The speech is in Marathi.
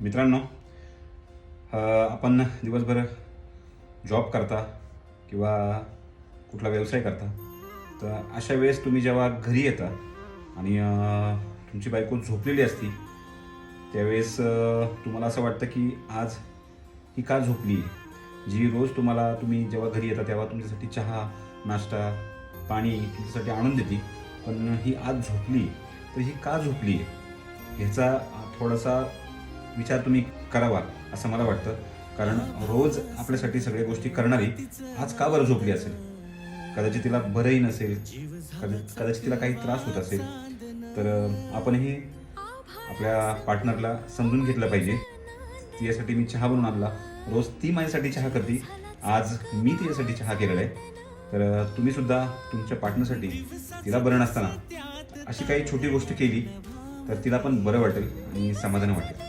मित्रांनो, आपण दिवसभर जॉब करता किंवा कुठला व्यवसाय करता, तर अशा वेळेस तुम्ही जेव्हा घरी येता आणि तुमची बायको झोपलेली असती, त्यावेळेस तुम्हाला असं वाटतं की आज ही का झोपली आहे. जी रोज तुम्ही जेव्हा घरी येता तेव्हा तुमच्यासाठी चहा, नाश्ता, पाणी तुमच्यासाठी आणून देते, पण ही आज झोपली, तर ही का झोपली आहे ह्याचा थोडासा विचार तुम्ही करावा असं मला वाटतं. कारण रोज आपल्यासाठी सगळ्या गोष्टी करणारी आज का बरं झोपली असेल. कदाचित तिला बरंही नसेल, कदाचित तिला काही त्रास होत असेल. तर आपणही आपल्या पार्टनरला समजून घेतलं पाहिजे. तिच्यासाठी मी चहा बनवून आणला, रोज ती माझ्यासाठी चहा करते, आज मी तिच्यासाठी चहा केलेला आहे. तर तुम्ही सुद्धा तुमच्या पार्टनरसाठी तिला बरं नसताना अशी काही छोटी गोष्ट केली तर तिला पण बरं वाटेल आणि समाधान वाटेल.